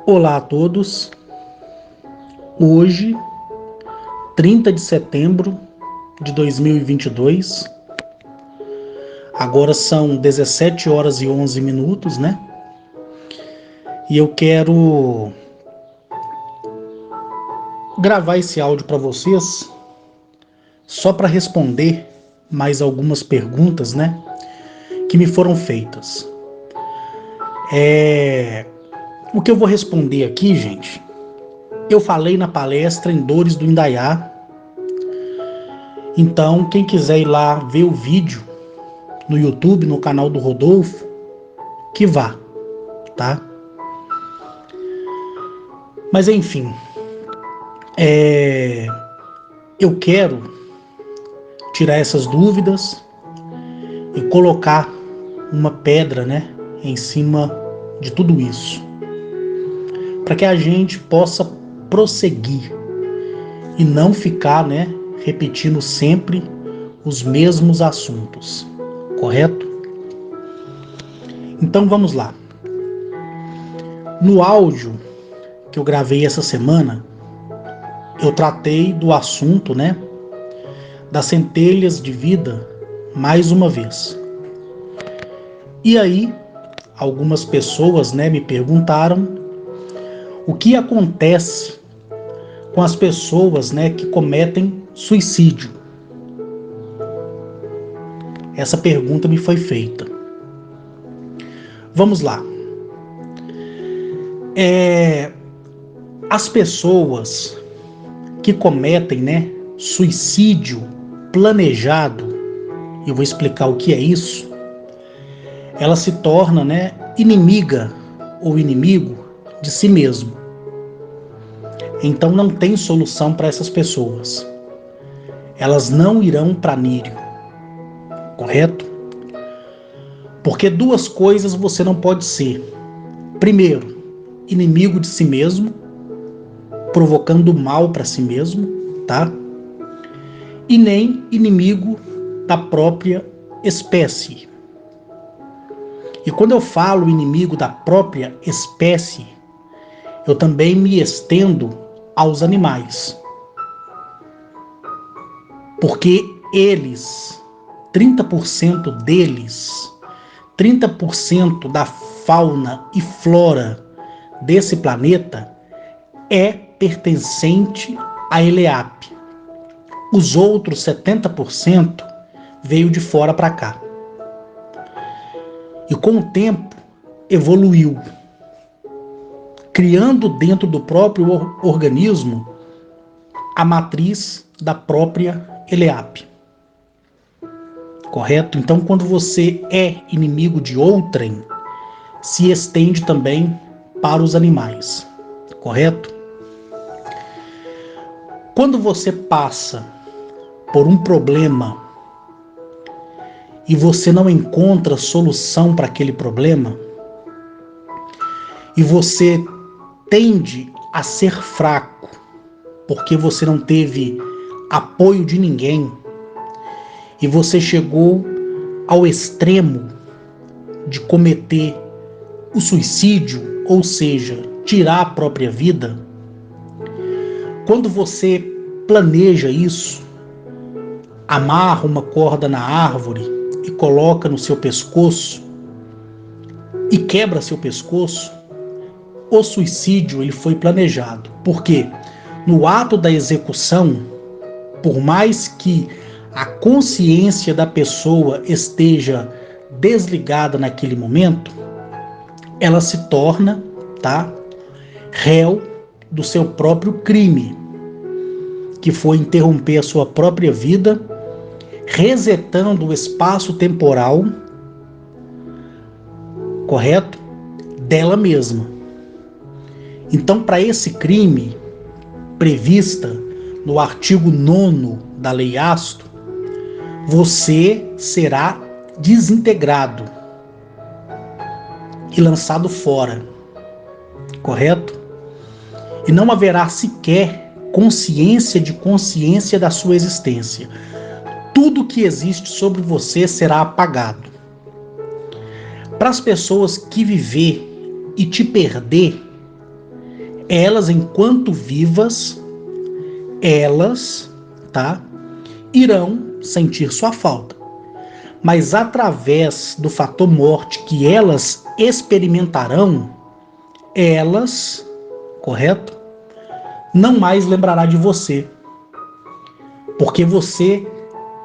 Olá a todos. Hoje, 30 de setembro de 2022, agora são 17 horas e 11 minutos, né? E eu quero gravar esse áudio para vocês só para responder mais algumas perguntas, né? Que me foram feitas. O que eu vou responder aqui, gente, eu falei na palestra em Dores do Indaiá. Então, quem quiser ir lá ver o vídeo no YouTube, no canal do Rodolfo, que vá, tá? Mas enfim, eu quero tirar essas dúvidas e colocar uma pedra, né, em cima de tudo isso, para que a gente possa prosseguir e não ficar, né, repetindo sempre os mesmos assuntos, correto? Então vamos lá. No áudio que eu gravei essa semana, eu tratei do assunto, né, das centelhas de vida mais uma vez. E aí, algumas pessoas, né, me perguntaram o que acontece com as pessoas, né, que cometem suicídio. Essa pergunta me foi feita. Vamos lá. As pessoas que cometem, né, suicídio planejado, eu vou explicar o que é isso, ela se torna, né, inimiga ou inimigo de si mesmo. Então não tem solução para essas pessoas. Elas não irão para Nírio, correto? Porque duas coisas você não pode ser. Primeiro, inimigo de si mesmo, provocando mal para si mesmo, tá? E nem inimigo da própria espécie. E quando eu falo inimigo da própria espécie, eu também me estendo aos animais. Porque eles, 30% deles, 30% da fauna e flora desse planeta é pertencente a Eleap. Os outros 70% veio de fora para cá. E com o tempo evoluiu, criando dentro do próprio organismo a matriz da própria Eleap. Correto? Então, quando você é inimigo de outrem, se estende também para os animais. Correto? Quando você passa por um problema e você não encontra solução para aquele problema, e você tende a ser fraco, porque você não teve apoio de ninguém, e você chegou ao extremo de cometer o suicídio, ou seja, tirar a própria vida, quando você planeja isso, amarra uma corda na árvore e coloca no seu pescoço e quebra seu pescoço, o suicídio ele foi planejado. Por quê? No ato da execução, por mais que a consciência da pessoa esteja desligada naquele momento, ela se torna, tá, réu do seu próprio crime, que foi interromper a sua própria vida, resetando o espaço temporal, correto? Dela mesma. Então, para esse crime, prevista no artigo 9º da Lei Asto, você será desintegrado e lançado fora, correto? E não haverá sequer consciência da sua existência. Tudo que existe sobre você será apagado. Para as pessoas que viver e te perder, Elas, enquanto vivas, elas, tá, irão sentir sua falta. Mas através do fator morte que elas experimentarão, elas, correto? Não mais lembrará de você. Porque você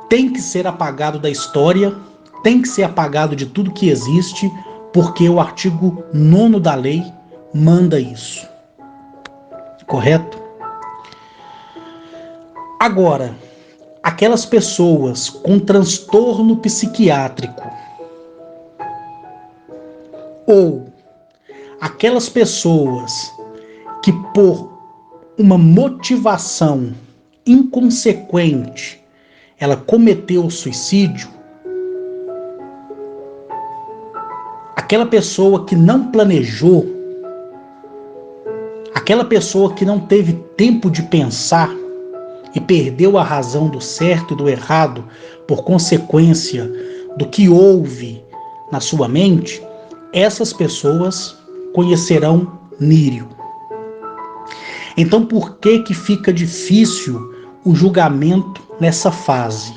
tem que ser apagado da história, tem que ser apagado de tudo que existe, porque o artigo 9º da lei manda isso. Correto? Agora, aquelas pessoas com transtorno psiquiátrico ou aquelas pessoas que por uma motivação inconsequente ela cometeu suicídio, aquela pessoa que não planejou, aquela pessoa que não teve tempo de pensar e perdeu a razão do certo e do errado por consequência do que houve na sua mente, essas pessoas conhecerão Nírio. Então, por que fica difícil o julgamento nessa fase?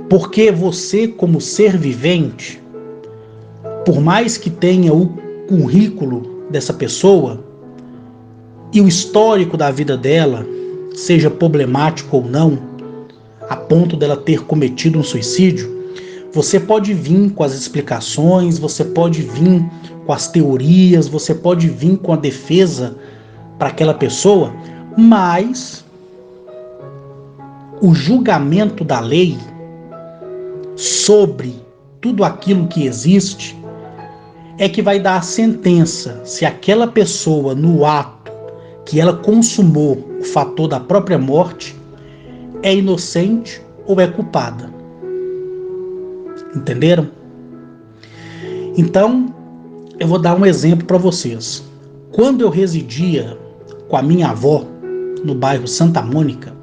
Porque você, como ser vivente, por mais que tenha o currículo dessa pessoa e o histórico da vida dela seja problemático ou não, a ponto dela ter cometido um suicídio, você pode vir com as explicações, você pode vir com as teorias, você pode vir com a defesa para aquela pessoa, mas o julgamento da lei sobre tudo aquilo que existe é que vai dar a sentença se aquela pessoa, no ato que ela consumou o fator da própria morte, é inocente ou é culpada. Entenderam? Então, eu vou dar um exemplo para vocês. Quando eu residia com a minha avó no bairro Santa Mônica,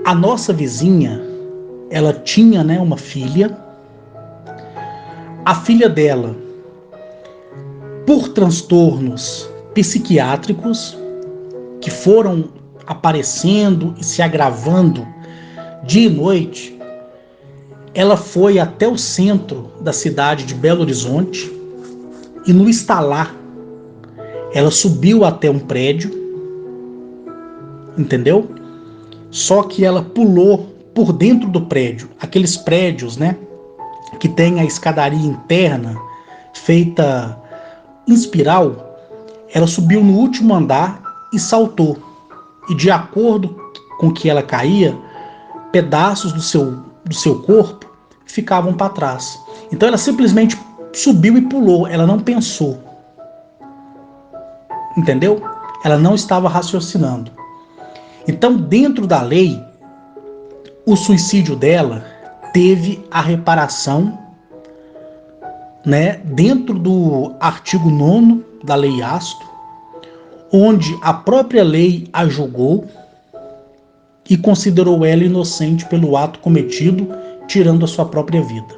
a nossa vizinha, ela tinha, uma filha. A filha dela, por transtornos psiquiátricos que foram aparecendo e se agravando dia e noite, ela foi até o centro da cidade de Belo Horizonte e no estalar ela subiu até um prédio, entendeu? Só que ela pulou por dentro do prédio, aqueles prédios, que tem a escadaria interna feita em espiral. Ela subiu no último andar e saltou. E de acordo com que ela caía, pedaços do seu corpo ficavam para trás. Então ela simplesmente subiu e pulou, ela não pensou. Entendeu? Ela não estava raciocinando. Então, dentro da lei, o suicídio dela teve a reparação, dentro do artigo 9º da Lei Asto, onde a própria lei a julgou e considerou ela inocente pelo ato cometido, tirando a sua própria vida.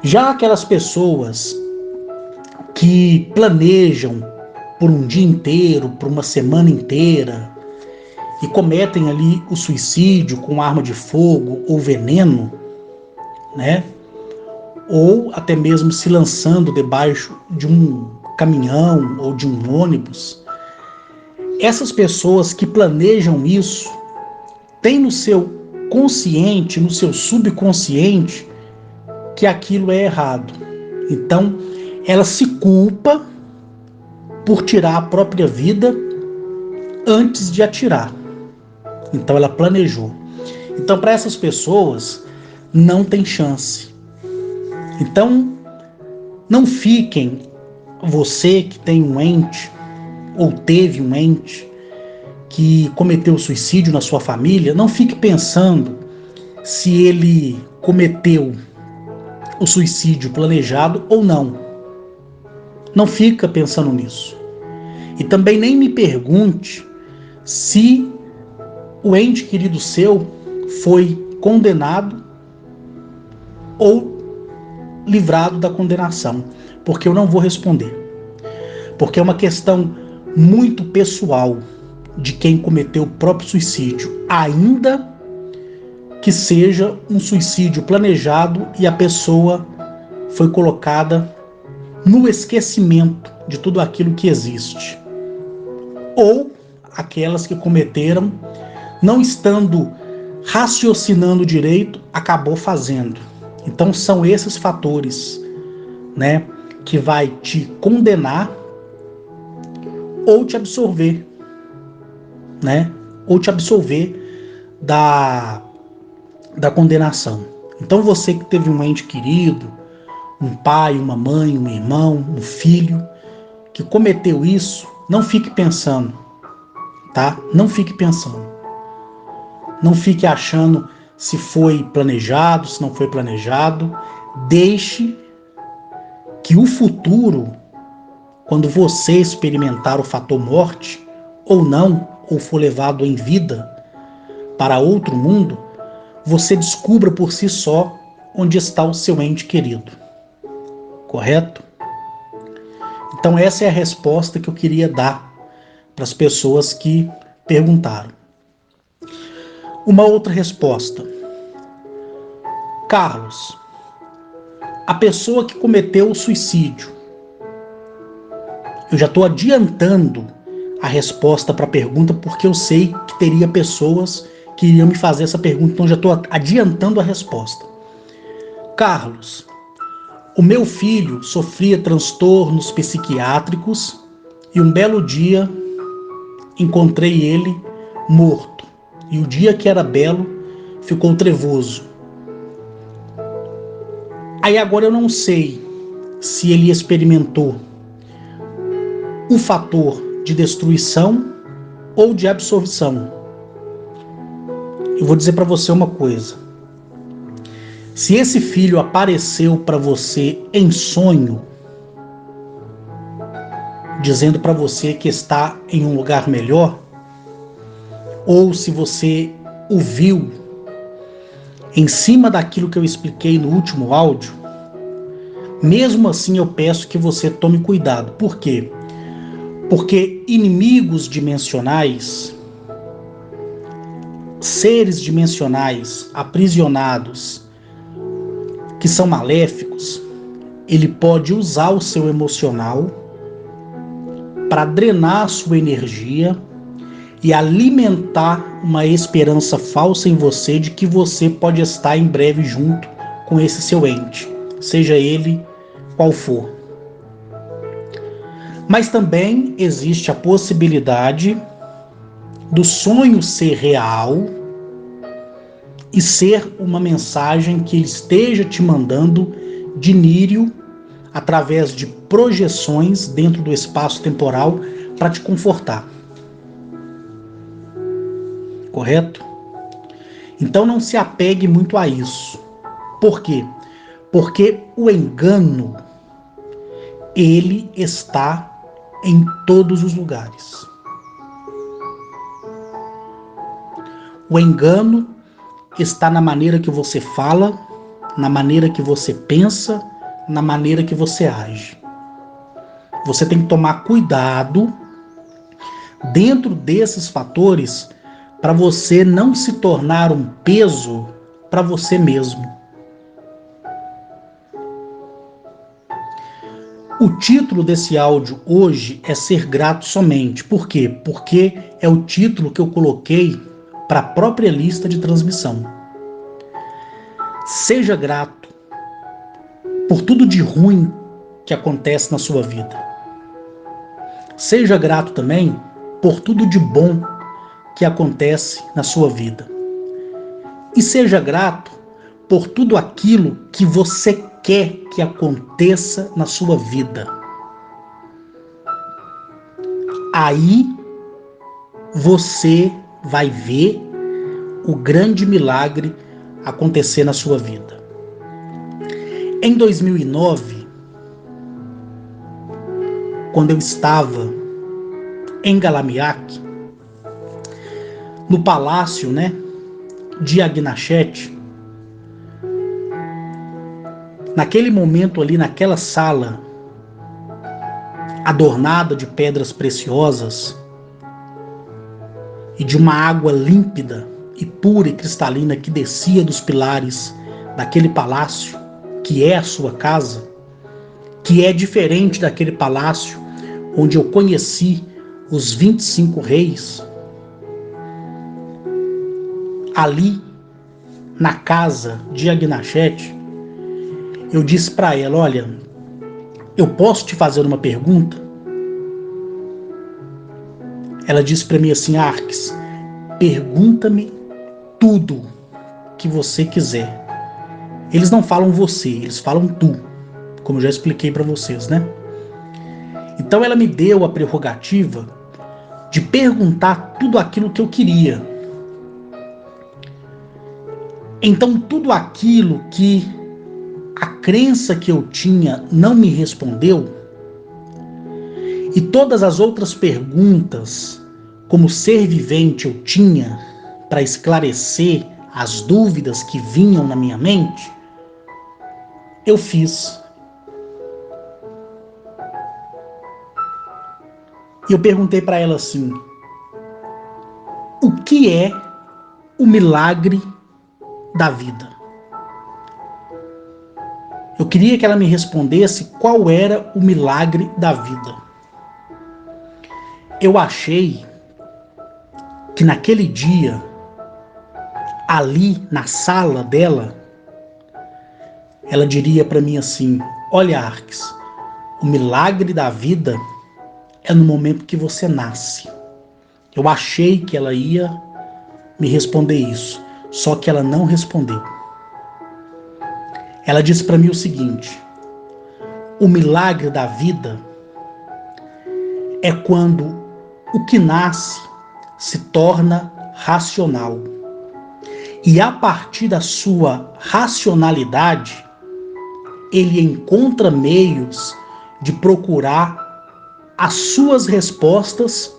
Já aquelas pessoas que planejam por um dia inteiro, por uma semana inteira, e cometem ali o suicídio com arma de fogo ou veneno, ou até mesmo se lançando debaixo de um caminhão ou de um ônibus, essas pessoas que planejam isso têm no seu consciente, no seu subconsciente, que aquilo é errado. Então, ela se culpa por tirar a própria vida antes de atirar. Então, ela planejou. Então, para essas pessoas, não tem chance. Então, não fiquem, você que tem um ente, ou teve um ente, que cometeu suicídio na sua família, não fique pensando se ele cometeu o suicídio planejado ou não. Não fica pensando nisso. E também nem me pergunte se o ente querido seu foi condenado ou livrado da condenação, porque eu não vou responder. porque é uma questão muito pessoal de quem cometeu o próprio suicídio, ainda que seja um suicídio planejado e a pessoa foi colocada no esquecimento de tudo aquilo que existe. Ou aquelas que cometeram, não estando raciocinando direito, acabou fazendo. Então são esses fatores, né, que vai te condenar ou te absolver, né? Ou te absolver da condenação. Então você que teve um ente querido, um pai, uma mãe, um irmão, um filho, que cometeu isso, não fique pensando, tá? Não fique pensando. Não fique achando se foi planejado, se não foi planejado. Deixe que o futuro, quando você experimentar o fator morte, ou não, ou for levado em vida para outro mundo, você descubra por si só onde está o seu ente querido. Correto? Então essa é a resposta que eu queria dar para as pessoas que perguntaram. Uma outra resposta. Carlos, a pessoa que cometeu o suicídio, eu já estou adiantando a resposta para a pergunta porque eu sei que teria pessoas que iriam me fazer essa pergunta, então já estou adiantando a resposta. Carlos, o meu filho sofria transtornos psiquiátricos e um belo dia encontrei ele morto. E o dia que era belo ficou trevoso. Aí agora eu não sei se ele experimentou um fator de destruição ou de absorção. Eu vou dizer para você uma coisa. Se esse filho apareceu para você em sonho, dizendo para você que está em um lugar melhor, ou se você o viu em cima daquilo que eu expliquei no último áudio, mesmo assim eu peço que você tome cuidado. Por quê? Porque inimigos dimensionais, seres dimensionais aprisionados, que são maléficos, ele pode usar o seu emocional para drenar a sua energia e alimentar uma esperança falsa em você de que você pode estar em breve junto com esse seu ente, seja ele qual for. Mas também existe a possibilidade do sonho ser real e ser uma mensagem que ele esteja te mandando de nírio através de projeções dentro do espaço temporal para te confortar. Correto? Então não se apegue muito a isso. Por quê? Porque o engano, ele está em todos os lugares. O engano está na maneira que você fala, na maneira que você pensa, na maneira que você age. Você tem que tomar cuidado dentro desses fatores para você não se tornar um peso para você mesmo. O título desse áudio hoje é Ser Grato Somente. Por quê? Porque é o título que eu coloquei para a própria lista de transmissão. Seja grato por tudo de ruim que acontece na sua vida. Seja grato também por tudo de bom que acontece na sua vida. E seja grato por tudo aquilo que você quer que aconteça na sua vida. Aí você vai ver o grande milagre acontecer na sua vida. Em 2009, quando eu estava em Galamiak, no palácio, de Agnachete, naquele momento ali, naquela sala, adornada de pedras preciosas e de uma água límpida e pura e cristalina que descia dos pilares daquele palácio, que é a sua casa, que é diferente daquele palácio onde eu conheci os 25 reis. Ali, na casa de Agnachete, eu disse para ela: olha, eu posso te fazer uma pergunta? Ela disse para mim assim: Arques, pergunta-me tudo que você quiser. Eles não falam você, eles falam tu, como eu já expliquei para vocês, né? Então ela me deu a prerrogativa de perguntar tudo aquilo que eu queria. Então tudo aquilo que a crença que eu tinha não me respondeu, e todas as outras perguntas como ser vivente eu tinha para esclarecer as dúvidas que vinham na minha mente, eu fiz. E eu perguntei para ela assim: o que é o milagre da vida? Eu queria que ela me respondesse qual era o milagre da vida. Eu achei que naquele dia, ali na sala dela, ela diria para mim assim: olha, Arques, o milagre da vida é no momento que você nasce. Eu achei que ela ia me responder isso, só que ela não respondeu. Ela disse para mim o seguinte: o milagre da vida é quando o que nasce se torna racional. E a partir da sua racionalidade, ele encontra meios de procurar as suas respostas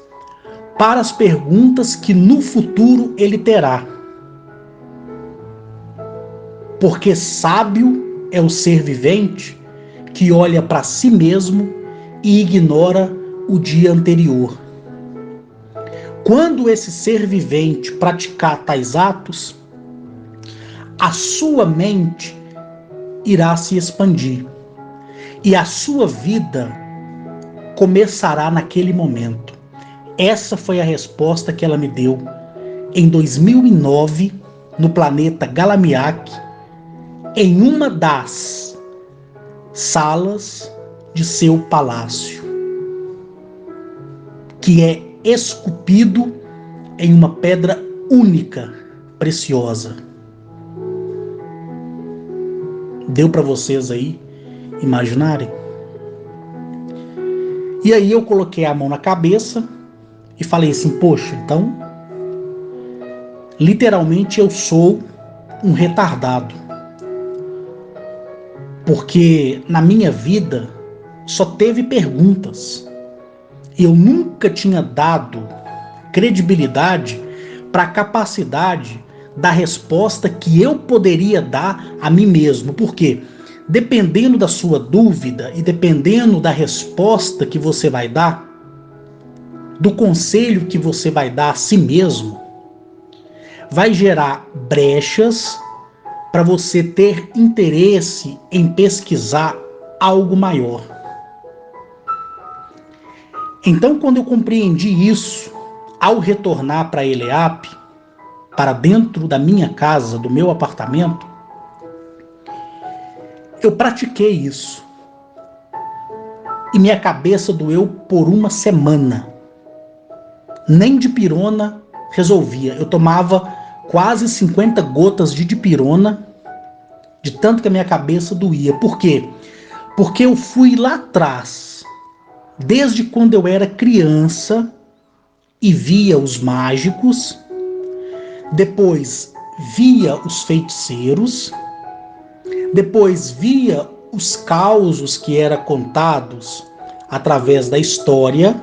para as perguntas que no futuro ele terá. Porque sábio é o ser vivente que olha para si mesmo e ignora o dia anterior. Quando esse ser vivente praticar tais atos, a sua mente irá se expandir e a sua vida começará naquele momento. Essa foi a resposta que ela me deu em 2009 no planeta Galamiak, em uma das salas de seu palácio, que é esculpido em uma pedra única, preciosa. Deu para vocês aí imaginarem? E aí eu coloquei a mão na cabeça e falei assim: poxa, então literalmente eu sou um retardado. Porque na minha vida só teve perguntas. Eu nunca tinha dado credibilidade para a capacidade da resposta que eu poderia dar a mim mesmo. Por quê? Dependendo da sua dúvida e dependendo da resposta que você vai dar, do conselho que você vai dar a si mesmo, vai gerar brechas para você ter interesse em pesquisar algo maior. Então, quando eu compreendi isso, ao retornar para Eleap, para dentro da minha casa, do meu apartamento, eu pratiquei isso. E minha cabeça doeu por uma semana. Nem dipirona resolvia. Eu tomava quase 50 gotas de dipirona, de tanto que a minha cabeça doía. Por quê? Porque eu fui lá atrás, desde quando eu era criança, e via os mágicos, depois via os feiticeiros, depois via os causos que eram contados através da história,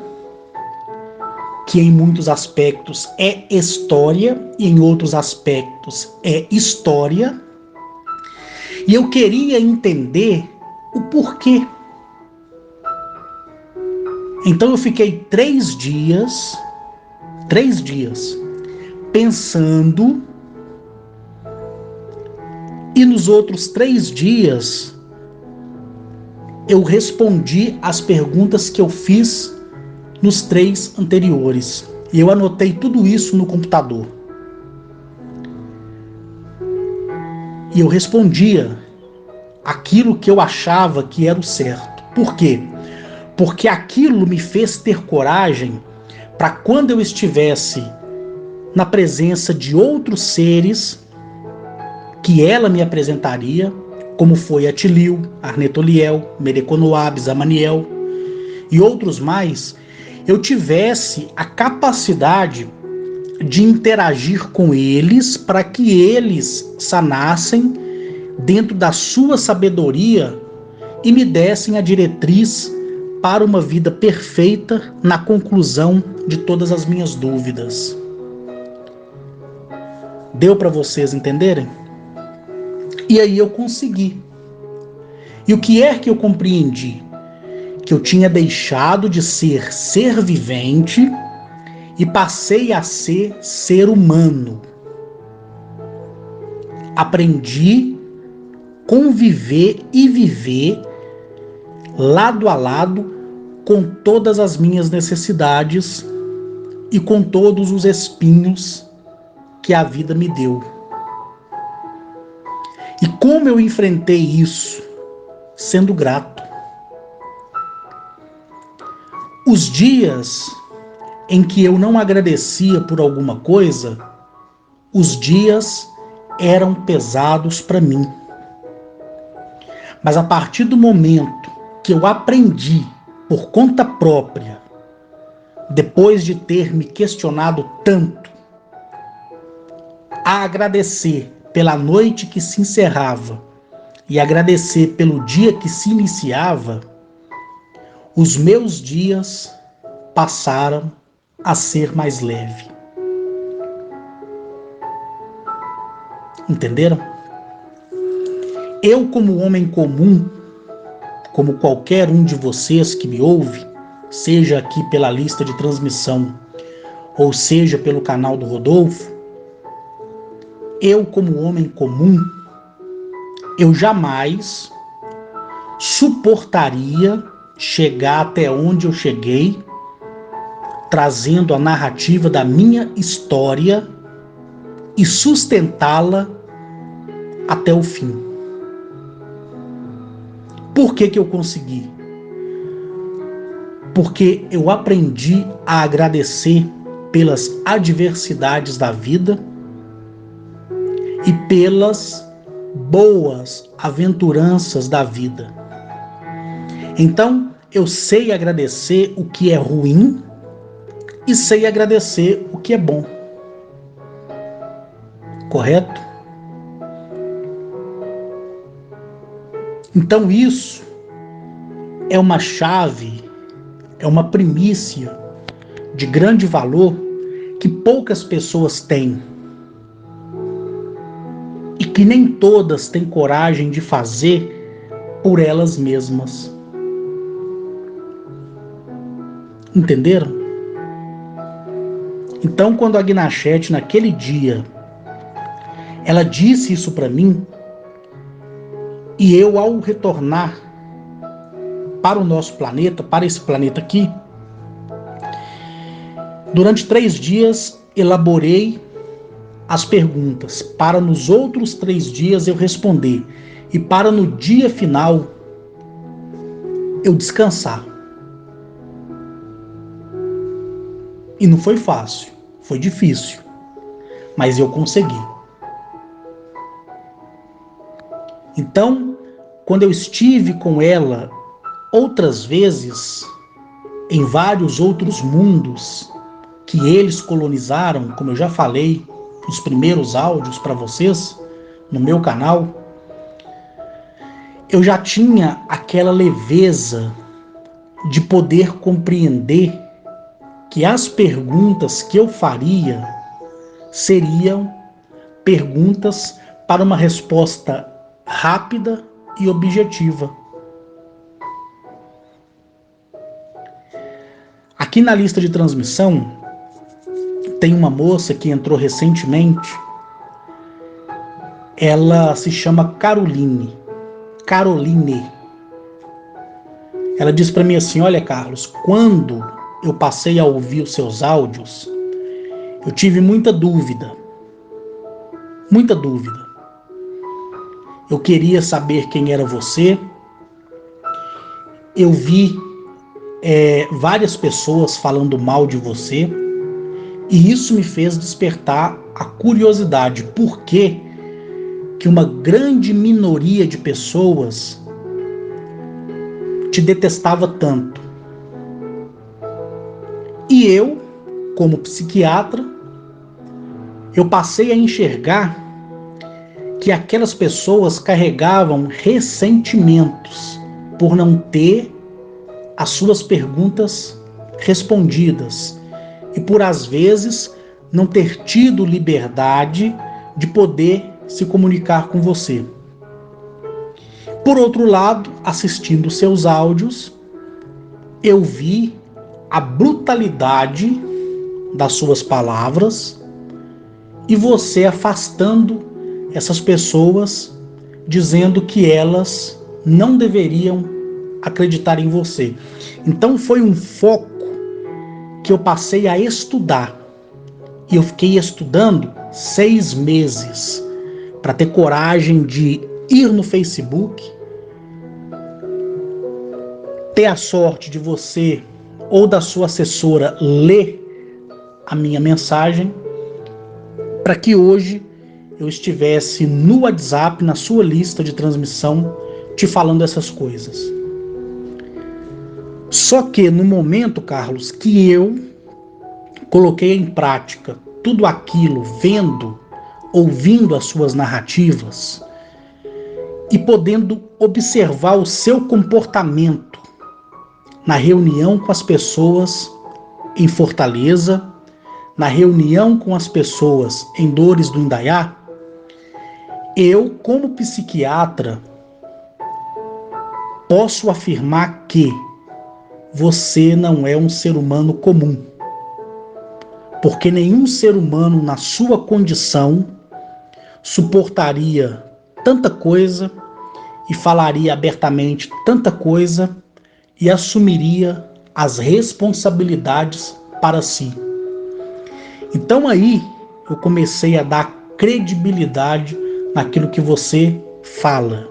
que em muitos aspectos é história e em outros aspectos é história. E eu queria entender o porquê. Então eu fiquei 3 dias, pensando, e nos outros 3 dias eu respondi as perguntas que eu fiz nos 3 anteriores. E eu anotei tudo isso no computador. E eu respondia aquilo que eu achava que era o certo. Por quê? Porque aquilo me fez ter coragem para quando eu estivesse na presença de outros seres que ela me apresentaria, como foi Atilio, Arnetoliel, Mereconoab, Zamaniel e outros mais, eu tivesse a capacidade de interagir com eles para que eles sanassem dentro da sua sabedoria e me dessem a diretriz para uma vida perfeita na conclusão de todas as minhas dúvidas. Deu para vocês entenderem? E aí eu consegui. E o que é que eu compreendi? Que eu tinha deixado de ser vivente e passei a ser humano. Aprendi a conviver e viver lado a lado com todas as minhas necessidades e com todos os espinhos que a vida me deu. E como eu enfrentei isso? Sendo grato. Os dias em que eu não agradecia por alguma coisa, os dias eram pesados para mim. Mas a partir do momento que eu aprendi por conta própria, depois de ter me questionado tanto, a agradecer pela noite que se encerrava e agradecer pelo dia que se iniciava, os meus dias passaram a ser mais leve. Entenderam? Eu, como homem comum, como qualquer um de vocês que me ouve, seja aqui pela lista de transmissão ou seja pelo canal do Rodolfo, eu, como homem comum, eu jamais suportaria chegar até onde eu cheguei, trazendo a narrativa da minha história e sustentá-la até o fim. Por que eu consegui? Porque eu aprendi a agradecer pelas adversidades da vida e pelas boas aventuranças da vida. Então, eu sei agradecer o que é ruim e sei agradecer o que é bom. Correto? Então isso é uma chave, é uma primícia de grande valor que poucas pessoas têm e que nem todas têm coragem de fazer por elas mesmas. Entenderam? Então, quando a Gnachete, naquele dia, ela disse isso para mim, e eu, ao retornar para o nosso planeta, para esse planeta aqui, durante 3 dias elaborei as perguntas, para nos outros 3 dias eu responder, e para no dia final eu descansar. E não foi fácil, foi difícil, mas eu consegui. Então, quando eu estive com ela outras vezes, em vários outros mundos que eles colonizaram, como eu já falei nos primeiros áudios para vocês, no meu canal, eu já tinha aquela leveza de poder compreender que as perguntas que eu faria seriam perguntas para uma resposta rápida e objetiva. Aqui na lista de transmissão tem uma moça que entrou recentemente. Ela se chama Caroline. Ela disse para mim assim: olha, Carlos, quando eu passei a ouvir os seus áudios, eu tive muita dúvida. Eu queria saber quem era você. Eu vi várias pessoas falando mal de você, e isso me fez despertar a curiosidade. Por que uma grande minoria de pessoas te detestava tanto? E eu, como psiquiatra, eu passei a enxergar que aquelas pessoas carregavam ressentimentos por não ter as suas perguntas respondidas e por, às vezes, não ter tido liberdade de poder se comunicar com você. Por outro lado, assistindo seus áudios, eu vi a brutalidade das suas palavras e você afastando essas pessoas, dizendo que elas não deveriam acreditar em você. Então foi um foco que eu passei a estudar. E eu fiquei estudando 6 meses para ter coragem de ir no Facebook, ter a sorte de você ou da sua assessora ler a minha mensagem, para que hoje eu estivesse no WhatsApp, na sua lista de transmissão, te falando essas coisas. Só que no momento, Carlos, que eu coloquei em prática tudo aquilo, vendo, ouvindo as suas narrativas e podendo observar o seu comportamento na reunião com as pessoas em Fortaleza, na reunião com as pessoas em Dores do Indaiá, eu, como psiquiatra, posso afirmar que você não é um ser humano comum. Porque nenhum ser humano na sua condição suportaria tanta coisa e falaria abertamente tanta coisa e assumiria as responsabilidades para si. Então aí eu comecei a dar credibilidade naquilo que você fala.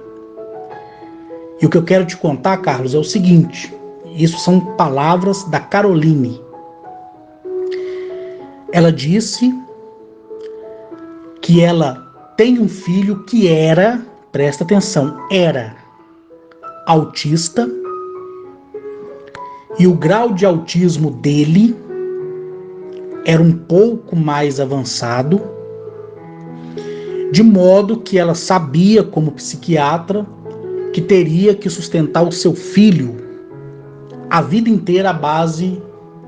E o que eu quero te contar, Carlos, é o seguinte: isso são palavras da Caroline. Ela disse que ela tem um filho que era, presta atenção, era autista, e o grau de autismo dele era um pouco mais avançado, de modo que ela sabia, como psiquiatra, que teria que sustentar o seu filho a vida inteira à base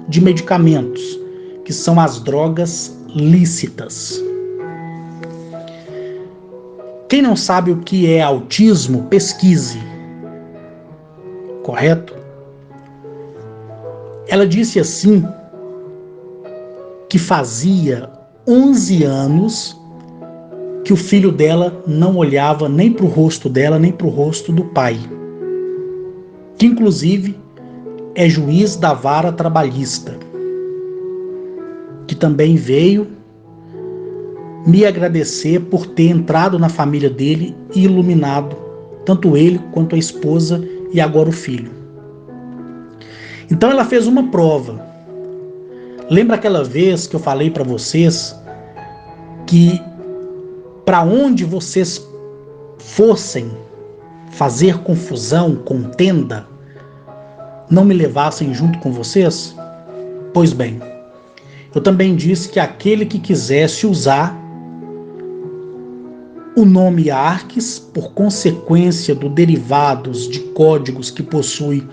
de medicamentos, que são as drogas lícitas. Quem não sabe o que é autismo, pesquise. Correto? Ela disse assim que fazia 11 anos que o filho dela não olhava nem para o rosto dela, nem para o rosto do pai, que inclusive é juiz da vara trabalhista, que também veio me agradecer por ter entrado na família dele e iluminado tanto ele quanto a esposa e agora o filho. Então ela fez uma prova. Lembra aquela vez que eu falei para vocês que para onde vocês fossem fazer confusão, contenda, não me levassem junto com vocês? Pois bem, eu também disse que aquele que quisesse usar o nome Arques, por consequência dos derivados de códigos que possui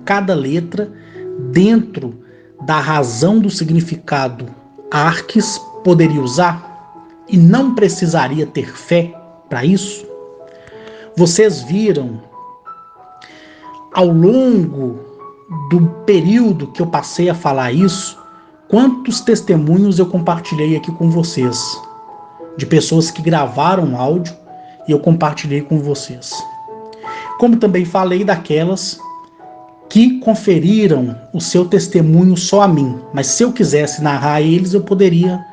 cada letra, dentro da razão do significado Arques, poderia usar e não precisaria ter fé para isso. Vocês viram ao longo do período que eu passei a falar isso, quantos testemunhos eu compartilhei aqui com vocês, de pessoas que gravaram áudio e eu compartilhei com vocês. Como também falei daquelas que conferiram o seu testemunho só a mim, mas se eu quisesse narrar eles, eu poderia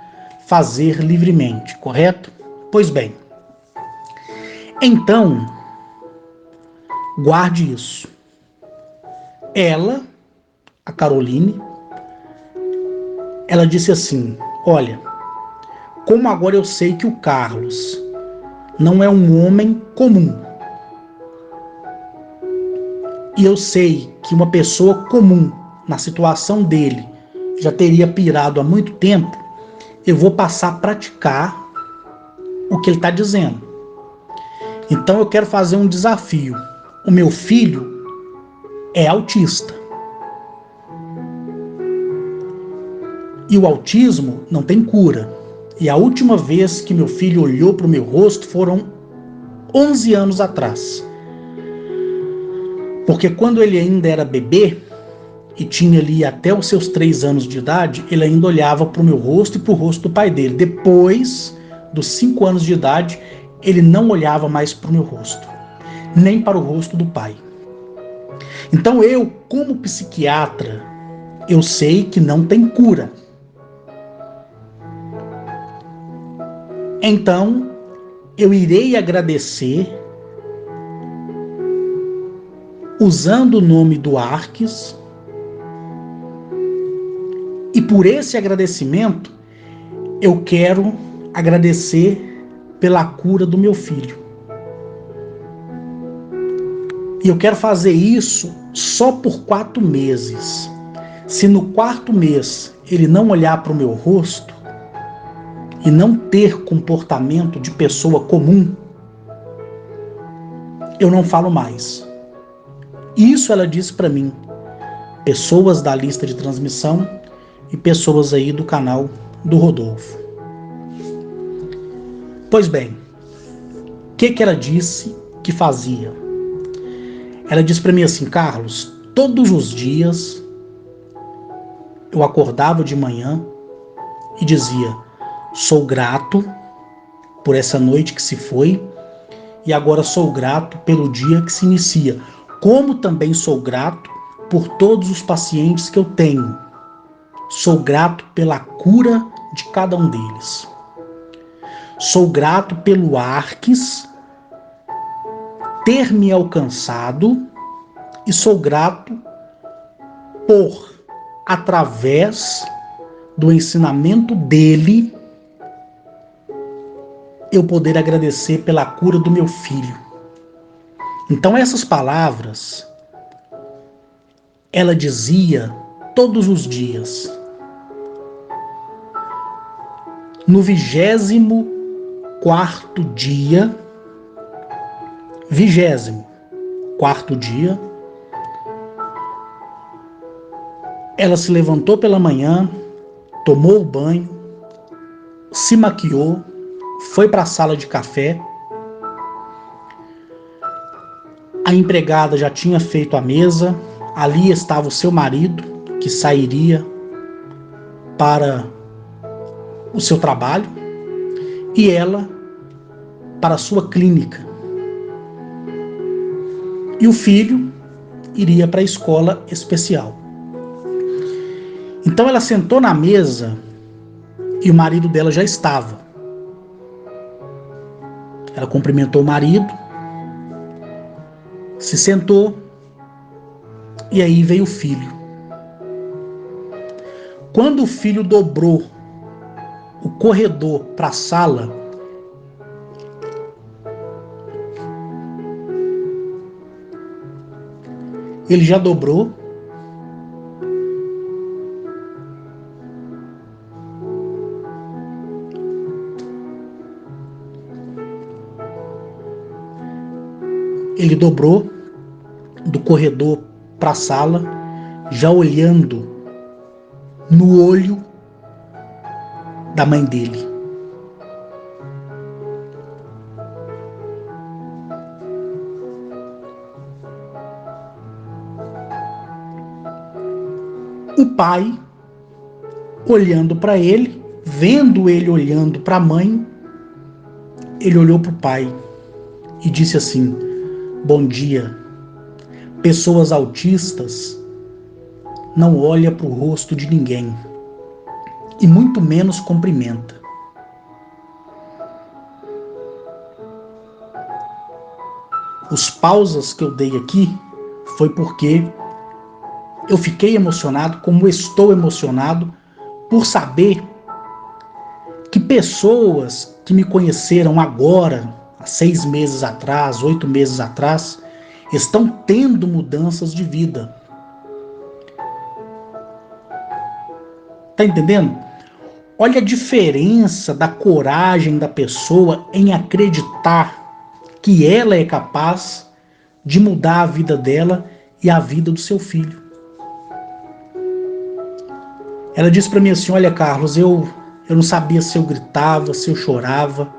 fazer livremente, correto? Pois bem, então, guarde isso. Ela, a Caroline, ela disse assim: olha, como agora eu sei que o Carlos não é um homem comum, e eu sei que uma pessoa comum, na situação dele, já teria pirado há muito tempo, eu vou passar a praticar o que ele está dizendo. Então eu quero fazer um desafio. O meu filho é autista. E o autismo não tem cura. E a última vez que meu filho olhou para o meu rosto foram 11 anos atrás. Porque quando ele ainda era bebê, e tinha ali até os seus 3 anos de idade, ele ainda olhava para o meu rosto e para o rosto do pai dele. Depois dos 5 anos de idade, ele não olhava mais para o meu rosto, nem para o rosto do pai. Então eu, como psiquiatra, eu sei que não tem cura. Então, eu irei agradecer usando o nome do Arques, e por esse agradecimento, eu quero agradecer pela cura do meu filho. E eu quero fazer isso só por 4 meses. Se no 4º mês ele não olhar para o meu rosto e não ter comportamento de pessoa comum, eu não falo mais. Isso ela disse para mim. Pessoas da lista de transmissão e pessoas aí do canal do Rodolfo. Pois bem, o que ela disse que fazia? Ela disse para mim assim: Carlos, todos os dias eu acordava de manhã e dizia: sou grato por essa noite que se foi e agora sou grato pelo dia que se inicia, como também sou grato por todos os pacientes que eu tenho. Sou grato pela cura de cada um deles. Sou grato pelo Arques ter me alcançado e sou grato por, através do ensinamento dele, eu poder agradecer pela cura do meu filho. Então essas palavras, ela dizia todos os dias. No 24º dia, 24º dia, ela se levantou pela manhã, tomou o banho, se maquiou, foi para a sala de café. A empregada já tinha feito a mesa, ali estava o seu marido, que sairia para o seu trabalho, e ela para a sua clínica. E o filho iria para a escola especial. Então ela sentou na mesa e o marido dela já estava. Ela cumprimentou o marido, se sentou e aí veio o filho. Quando o filho dobrou o corredor para a sala, ele já dobrou, do corredor para a sala, já olhando no olho da mãe dele. O pai, olhando para ele, vendo ele olhando para a mãe, ele olhou para o pai e disse assim: bom dia. Pessoas autistas não olham para o rosto de ninguém e muito menos cumprimenta. Os pausas que eu dei aqui foi porque eu fiquei emocionado, como estou emocionado, por saber que pessoas que me conheceram agora, há 6 meses atrás, 8 meses atrás, estão tendo mudanças de vida. Tá entendendo? Olha a diferença da coragem da pessoa em acreditar que ela é capaz de mudar a vida dela e a vida do seu filho. Ela disse para mim assim: olha, Carlos, eu não sabia se eu gritava, se eu chorava.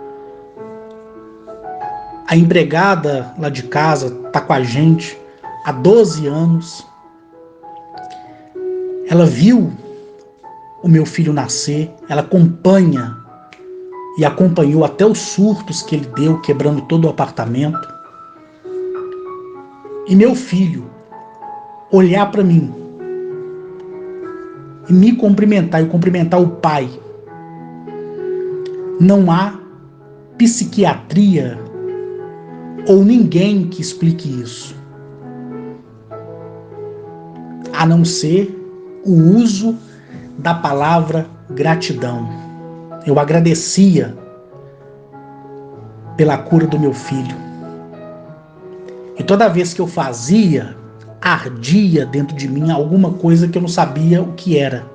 A empregada lá de casa tá com a gente há 12 anos. Ela viu o meu filho nascer, ela acompanha e acompanhou até os surtos que ele deu, quebrando todo o apartamento. E meu filho olhar para mim e me cumprimentar e cumprimentar o pai. Não há psiquiatria ou ninguém que explique isso, a não ser o uso da palavra gratidão. Eu agradecia pela cura do meu filho. E toda vez que eu fazia, ardia dentro de mim alguma coisa que eu não sabia o que era.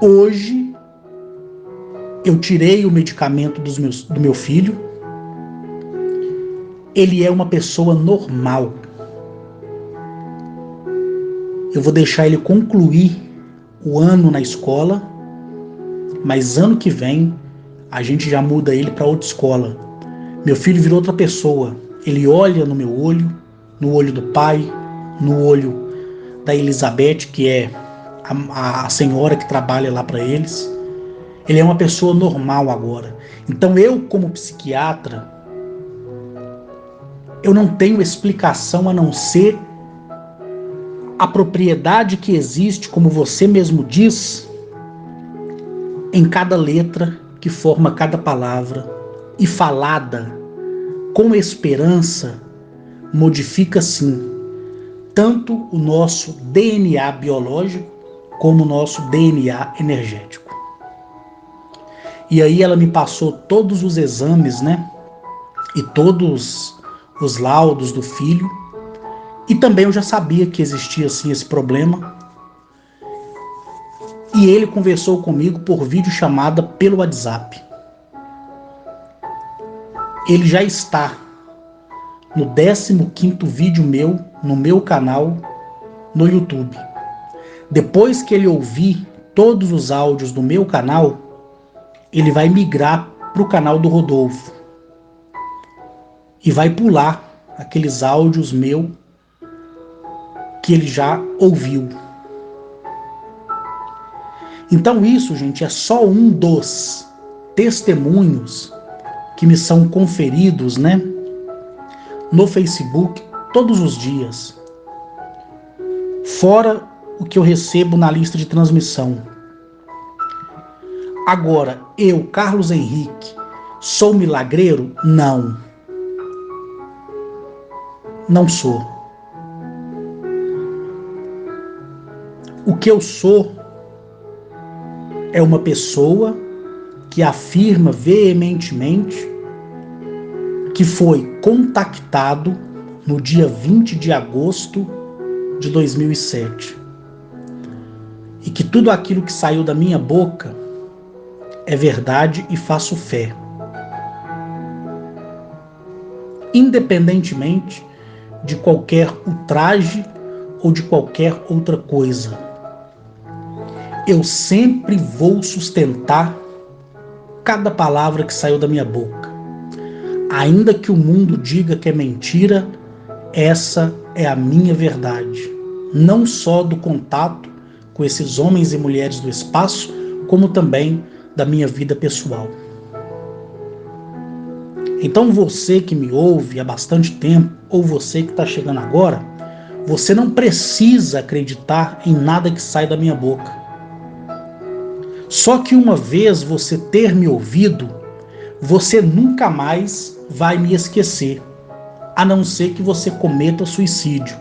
Hoje, eu tirei o medicamento do meu filho. Ele é uma pessoa normal. Eu vou deixar ele concluir o ano na escola, mas ano que vem a gente já muda ele para outra escola. Meu filho virou outra pessoa. Ele olha no meu olho, no olho do pai, no olho da Elizabeth, que é a senhora que trabalha lá para eles. Ele é uma pessoa normal agora. Então eu, como psiquiatra, eu não tenho explicação a não ser a propriedade que existe, como você mesmo diz, em cada letra que forma cada palavra, e falada com esperança, modifica sim tanto o nosso DNA biológico como o nosso DNA energético. E aí ela me passou todos os exames, né? E todos os laudos do filho. E também eu já sabia que existia assim esse problema. E ele conversou comigo por videochamada pelo WhatsApp. Ele já está no 15º vídeo meu, no meu canal, no YouTube. Depois que ele ouvir todos os áudios do meu canal, ele vai migrar para o canal do Rodolfo. E vai pular aqueles áudios meu que ele já ouviu. Então isso, gente, é só um dos testemunhos que me são conferidos, né, no Facebook todos os dias. Fora o que eu recebo na lista de transmissão. Agora, eu, Carlos Henrique, sou milagreiro? Não. Não sou. O que eu sou é uma pessoa que afirma veementemente que foi contactado no dia 20 de agosto de 2007 e que tudo aquilo que saiu da minha boca é verdade e faço fé. Independentemente de qualquer ultraje ou de qualquer outra coisa. Eu sempre vou sustentar cada palavra que saiu da minha boca. Ainda que o mundo diga que é mentira, essa é a minha verdade. não só do contato com esses homens e mulheres do espaço, como também da minha vida pessoal. Então você que me ouve há bastante tempo, ou você que está chegando agora, você não precisa acreditar em nada que sai da minha boca. Só que uma vez você ter me ouvido, você nunca mais vai me esquecer, a não ser que você cometa suicídio.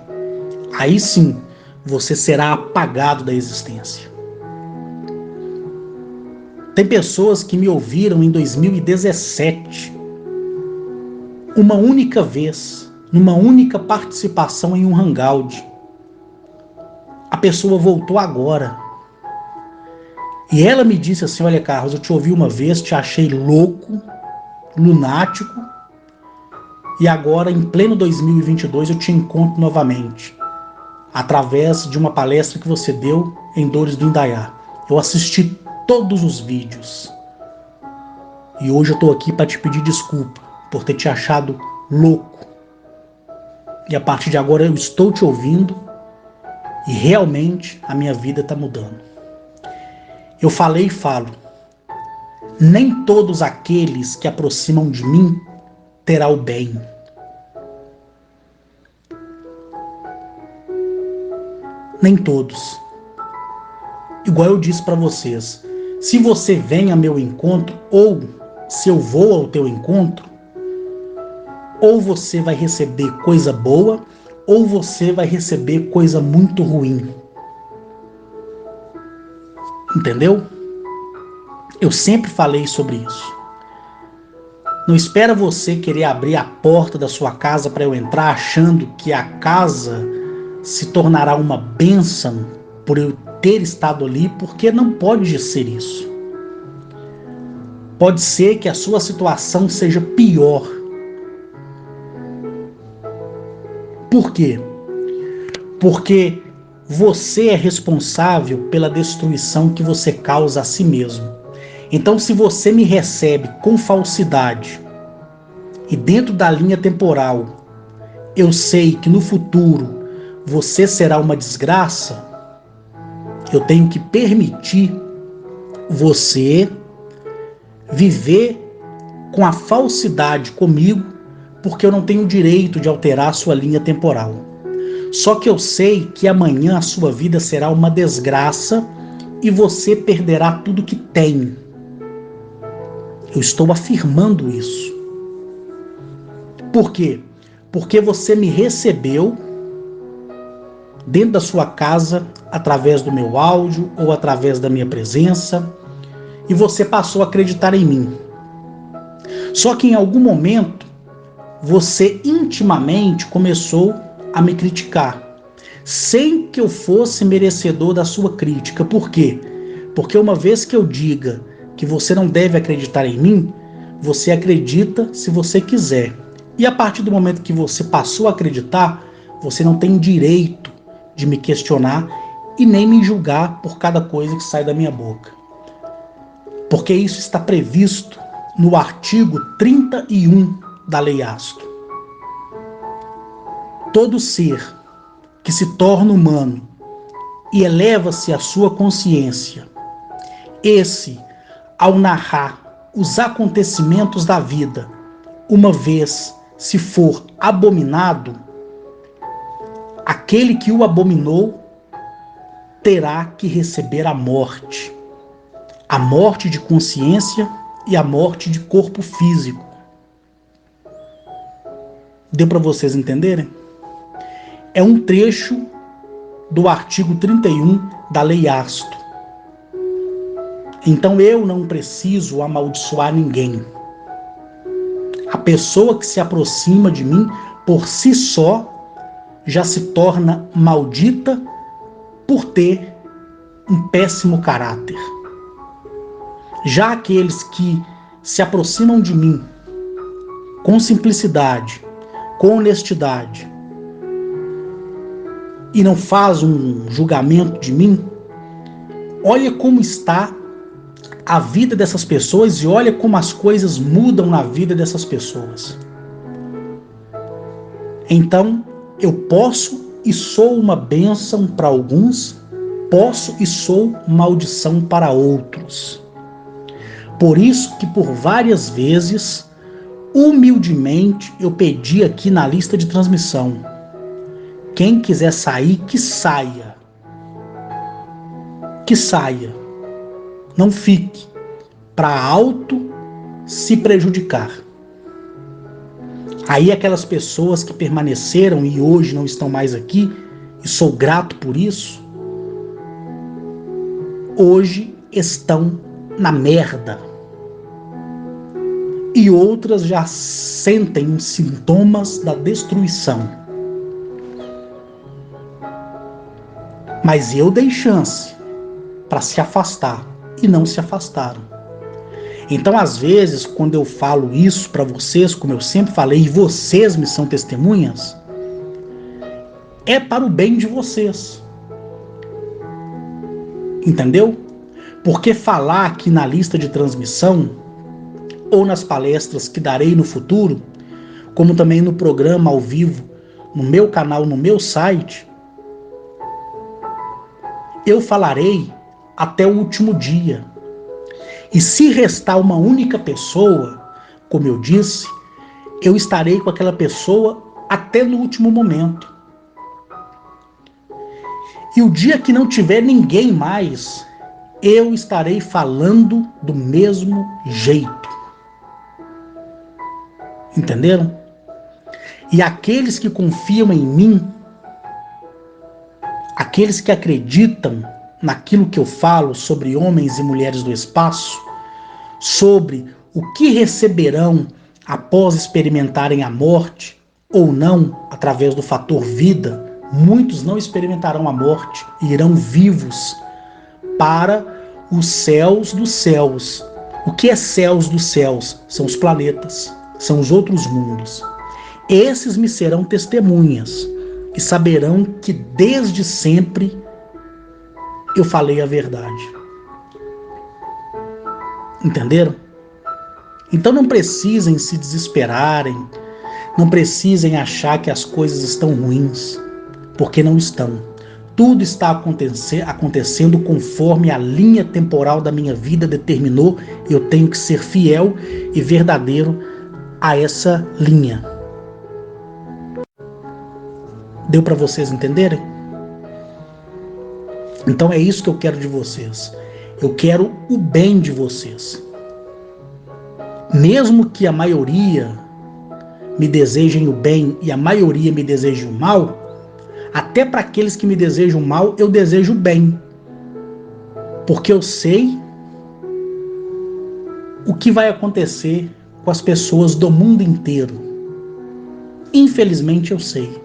Aí sim, você será apagado da existência. Tem pessoas que me ouviram em 2017, uma única vez, numa única participação em um hangout. A pessoa voltou agora. E ela me disse assim: olha, Carlos, eu te ouvi uma vez, te achei louco, lunático, e agora, em pleno 2022, eu te encontro novamente, através de uma palestra que você deu em Dores do Indaiá. Eu assisti todos os vídeos. E hoje eu tô aqui para te pedir desculpa por ter te achado louco. E a partir de agora eu estou te ouvindo e realmente a minha vida está mudando. Eu falei e falo: nem todos aqueles que aproximam de mim terá o bem. Nem todos. Igual eu disse para vocês, se você vem a meu encontro, ou se eu vou ao teu encontro, ou você vai receber coisa boa, ou você vai receber coisa muito ruim. Entendeu? Eu sempre falei sobre isso. Não espera você querer abrir a porta da sua casa para eu entrar achando que a casa se tornará uma bênção por eu ter estado ali, porque não pode ser isso. Pode ser que a sua situação seja pior. Por quê? Porque você é responsável pela destruição que você causa a si mesmo. Então, se você me recebe com falsidade e dentro da linha temporal eu sei que no futuro você será uma desgraça, eu tenho que permitir você viver com a falsidade comigo, porque eu não tenho o direito de alterar a sua linha temporal. Só que eu sei que amanhã a sua vida será uma desgraça e você perderá tudo que tem. Eu estou afirmando isso. Por quê? Porque você me recebeu dentro da sua casa, através do meu áudio ou através da minha presença, e você passou a acreditar em mim. Só que em algum momento, você intimamente começou a me criticar, sem que eu fosse merecedor da sua crítica. Por quê? Porque uma vez que eu diga que você não deve acreditar em mim, você acredita se você quiser. E a partir do momento que você passou a acreditar, você não tem direito de me questionar e nem me julgar por cada coisa que sai da minha boca. Porque isso está previsto no artigo 31 da Lei Asto. Todo ser que se torna humano e eleva-se à sua consciência, esse, ao narrar os acontecimentos da vida, uma vez se for abominado, aquele que o abominou terá que receber a morte de consciência e a morte de corpo físico. Deu para vocês entenderem? É um trecho do artigo 31 da Lei Asto. Então eu não preciso amaldiçoar ninguém. A pessoa que se aproxima de mim, por si só, já se torna maldita por ter um péssimo caráter. Já aqueles que se aproximam de mim com simplicidade, com honestidade, e não faz um julgamento de mim, olha como está a vida dessas pessoas e olha como as coisas mudam na vida dessas pessoas. Então, eu posso e sou uma bênção para alguns, posso e sou maldição para outros. Por isso que por várias vezes, humildemente, eu pedi aqui na lista de transmissão: quem quiser sair, que saia. Que saia. Não fique para auto se prejudicar. Aí aquelas pessoas que permaneceram e hoje não estão mais aqui, e sou grato por isso, hoje estão na merda. E outras já sentem os sintomas da destruição. Mas eu dei chance para se afastar e não se afastaram. Então, às vezes, quando eu falo isso para vocês, como eu sempre falei, e vocês me são testemunhas, é para o bem de vocês. Entendeu? Porque falar aqui na lista de transmissão, ou nas palestras que darei no futuro, como também no programa ao vivo, no meu canal, no meu site, eu falarei até o último dia. E se restar uma única pessoa, como eu disse, eu estarei com aquela pessoa até no último momento. E o dia que não tiver ninguém mais, eu estarei falando do mesmo jeito. Entenderam? E aqueles que confiam em mim, aqueles que acreditam naquilo que eu falo sobre homens e mulheres do espaço, sobre o que receberão após experimentarem a morte ou não, através do fator vida, muitos não experimentarão a morte e irão vivos para os céus dos céus. O que é céus dos céus? São os planetas, são os outros mundos. Esses me serão testemunhas e saberão que desde sempre eu falei a verdade. Entenderam? Então não precisem se desesperarem, não precisem achar que as coisas estão ruins, porque não estão. Tudo está acontecendo conforme a linha temporal da minha vida determinou. Eu tenho que ser fiel e verdadeiro a essa linha. Deu para vocês entenderem? Então é isso que eu quero de vocês. Eu quero o bem de vocês. Mesmo que a maioria me desejem o bem e a maioria me deseje o mal, até para aqueles que me desejam o mal, eu desejo o bem. Porque eu sei o que vai acontecer com as pessoas do mundo inteiro. Infelizmente eu sei.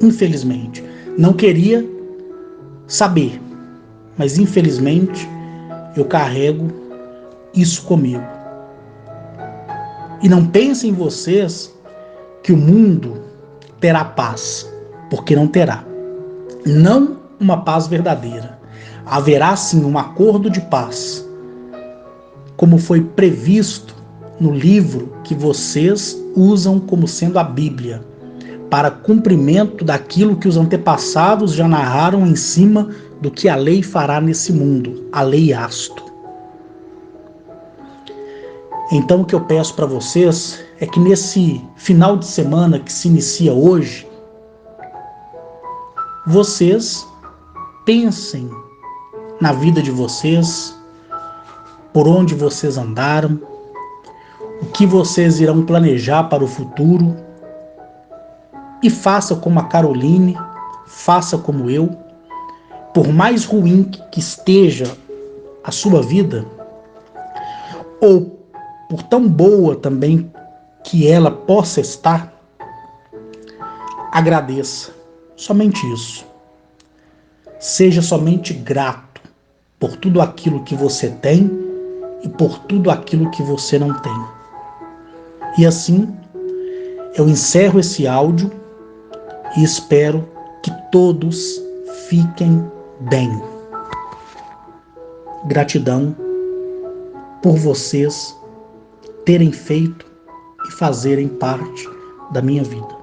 Infelizmente. Não queria saber, mas infelizmente eu carrego isso comigo. E não pensem vocês que o mundo terá paz, porque não terá. Não uma paz verdadeira. Haverá sim um acordo de paz, como foi previsto no livro que vocês usam como sendo a Bíblia, para cumprimento daquilo que os antepassados já narraram em cima do que a lei fará nesse mundo, a lei Asto. Então o que eu peço para vocês é que nesse final de semana que se inicia hoje, vocês pensem na vida de vocês, por onde vocês andaram, o que vocês irão planejar para o futuro, e faça como a Caroline, faça como eu. Por mais ruim que esteja a sua vida, ou por tão boa também que ela possa estar, agradeça. Somente isso. Seja somente grato por tudo aquilo que você tem e por tudo aquilo que você não tem. E assim, eu encerro esse áudio e espero que todos fiquem bem. Gratidão por vocês terem feito e fazerem parte da minha vida.